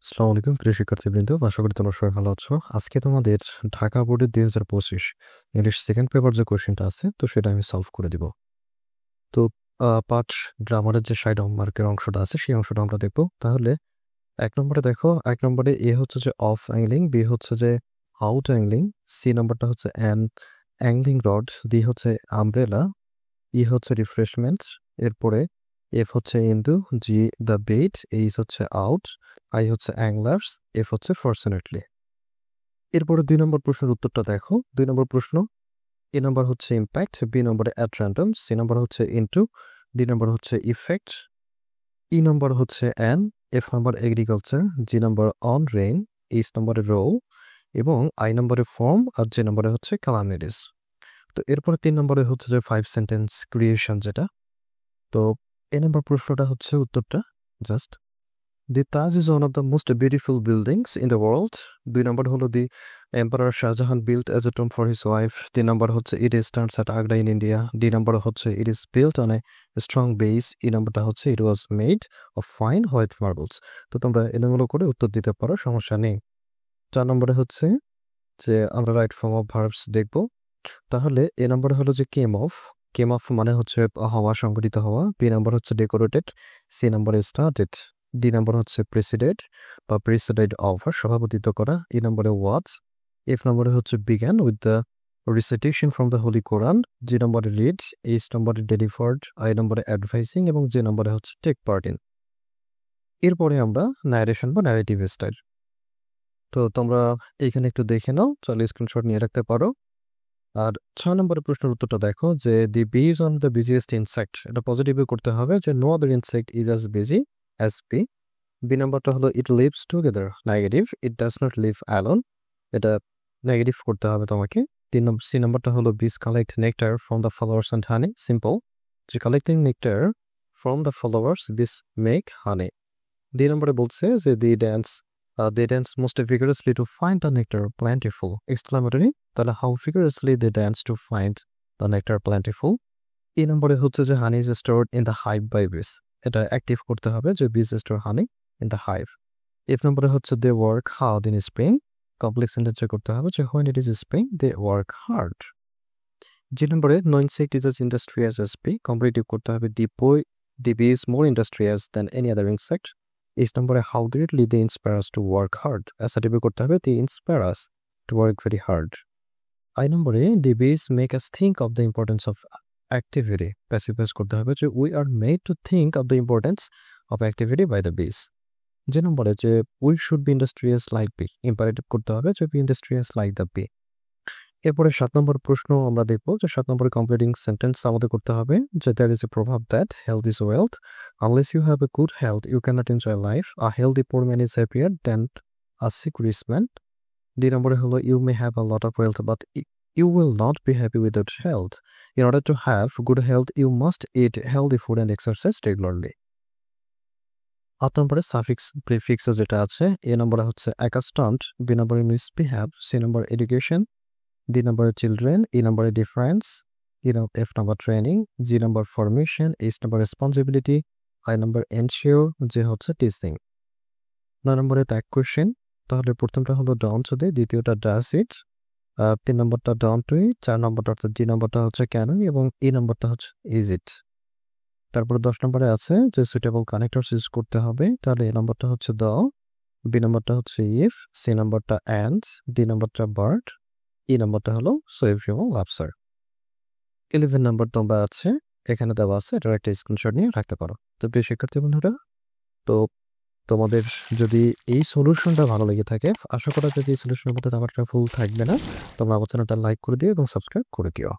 আসসালামু আলাইকুম প্রিয় শিক্ষার্থীবৃন্দ, আশা করি তোমরা সবাই ভালো আছো। আজকে তোমাদের ঢাকা বোর্ডের 2025 ইংলিশ সেকেন্ড পেপার যে কোয়েশ্চেনটা আছে তো সেটা আমি সলভ করে দিব। তো পাঠ গ্রামারের যে সাইড মার্কের অংশটা আছে সেই অংশটা আমরা দেখবো। তাহলে 1 নম্বরে দেখো, 1 নম্বরে এ হচ্ছে যে অফ অ্যাংলিং, বি হচ্ছে যে আউট অ্যাংলিং, সি নাম্বারটা হচ্ছে অ্যান অ্যাংলিং রড, ডি হচ্ছে আমব্রেলা, ই হচ্ছে রিফ্রেশমেন্ট, এরপরে এফ হচ্ছে into, G the bait, H হচ্ছে আউট, আই হচ্ছে অ্যাংলার্স, এফ হচ্ছে ফর্চুনেটলি। এরপরে 2 নম্বর প্রশ্নের উত্তরটা দেখো। 2 নম্বর প্রশ্ন, এ নম্বর হচ্ছে ইম্প্যাক্ট, বি নম্বরে অ্যাট র্যান্ডম, সি নম্বর হচ্ছে ইনটু, ডি নম্বর হচ্ছে ইফেক্ট, ই নম্বর হচ্ছে an, F number agriculture, G number on rain, H নম্বরে রো এবং আই নম্বরে ফর্ম, আর জে নম্বরে হচ্ছে ক্যালামিটিস। তো এরপরে 3 নম্বরে হচ্ছে যে 5 সেন্টেন্স ক্রিয়েশন যেটা। তো এ নম্বর প্রশ্নটা হচ্ছে উত্তরটা just, the Taj is one of the most beautiful buildings in the world. 2 নম্বর হলো the emperor Shahjahan built as a tomb for his wife. 3 নম্বর হচ্ছে it is starts at Agra in India. D নম্বর হচ্ছে it is built on a strong base. E নম্বরটা হচ্ছে it was made of fine white marbles. তো তোমরা এলোমেলো করে উত্তর দিতে পারো, সমস্যা নেই। 4 নম্বরে হচ্ছে যে আমরা রাইট ফর্ম অফ ভার্বস দেখব। তাহলে এ নম্বরে হলো যে কেম অফ, কেম অফ মানে হচ্ছে হওয়া, সংঘটিত হওয়া। বি নম্বর হচ্ছে ডেকোরেটেড, সি নম্বরে স্টার্টেড, ডি নম্বর হচ্ছে প্রেসিডেড বা প্রেসিডেড অফার, সভাপতিত্ব করা। ই নম্বরে ওয়াজ, এফ নম্বরে হচ্ছে began with the recitation from the holy Quran, G নম্বরে রিড, এইচ নম্বরে ডেলিভার্ড, আই নম্বরে অ্যাডভাইসিং এবং জে নম্বরে হচ্ছে টেক পার্ট ইন। এরপরে আমরা ন্যারেশন বা ন্যারেটিভ স্টাইল। তো তোমরা এইখানে একটু দেখে নাও, চলো স্ক্রিনশট নিয়ে রাখতে পারো। আর 6 নম্বরের প্রশ্নের উত্তরটা দেখো যে the bee is on the busiest insect, এটা পজিটিভে করতে হবে যে no other insect is as busy as bee. B নাম্বারটা হলো it lives together, negative, it does not live alone, এটা নেগেটিভ করতে হবে তোমাকে। সি নাম্বারটা হলো bees collect nectar from the flowers and honey, simple, যে collecting nectar from the flowers bees make honey. D নম্বরে বলছে যে they dance most vigorously to find the nectar plentiful, exclamatory, তাহলে how vigorously they dance to find the nectar plentiful. এই নম্বরে হচ্ছে যে honey is stored in the hive by bees, এটা active করতে হবে যে bees store honey in the hive. F নম্বরে হচ্ছে they work hard in spring, complex সেন্টেন্সে করতে হবে যে when it is spring they work hard. জি নম্বরে no insect is as industrious as bee, comparative করতে হবে the bee is more industrious than any other insect. H নম্বরে how greatly they inspire us to work hard, অ্যাসার্টিভে করতে হবে they inspire us to work very hard. I নম্বরে the bees make us think of the importance of activity, প্যাসিভাইজ করতে হবে যে we are made to think of the importance of activity by the bees. যে নম্বরে যে we should be industrious like bee, imperative করতে হবে যে be industrious like the bee. এরপরে 7 নম্বর প্রশ্ন আমরা দেখব যে 7 নম্বরে কমপ্লিটিং সেন্টেন্স আমাদের করতে হবে যে there is a proverb that health is wealth, unless you have a good health you cannot enjoy life, a healthy poor man is happier than a sick rich man. D নম্বরে হলো you may have a lot of wealth but you will not be happy without health, in order to have good health you must eat healthy food and exercise regularly. 8 নম্বরে suffix prefix যেটা আছে, এ নম্বরে হচ্ছে accustomed, B নম্বরে misbehave, C নম্বর education, D নম্বরে children, ই নম্বরে difference, F number training, G number formation, H number responsibility, I number ensure, যে হচ্ছে টিচিং। 9 নম্বরে ট্যাগ কোয়েশ্চেন, তাহলে প্রথমটা হলো ডাউন টু দে, দ্বিতীয়টা ডাজ ইট, 3 নম্বরটা ডাউন টু ইট, 4 নম্বরটা অর্থাৎ জি নম্বরটা হচ্ছে কেন এবং ই নম্বরটা হচ্ছে ইজ ইট। তারপরে 10 নম্বরে আছে যে সুইটেবল কানেক্টরস ইউজ করতে হবে, তাহলে এ নম্বরটা হচ্ছে দ্য, বি নম্বরটা হচ্ছে ইফ, সি নম্বরটা অ্যান্ড, ডি নম্বরটা বার্ড, ই নম্বরটা হলো সোয়েভ এবং লাভসার। 11 নম্বর তোমরা আছে এখানে দেওয়া আছে, এটার একটা স্ক্রিনশট নিয়ে রাখতে পারো। তো প্রিয় শিক্ষার্থী বন্ধুরা, তো তোমাদের যদি এই সলিউশনটা ভালো লেগে থাকে, আশা করা যায় যে এই সলিউশনের মধ্যে আমার একটা ভুল থাকবে না, তোমরা আমার চ্যানেলটা লাইক করে দিও এবং সাবস্ক্রাইব করে দিও।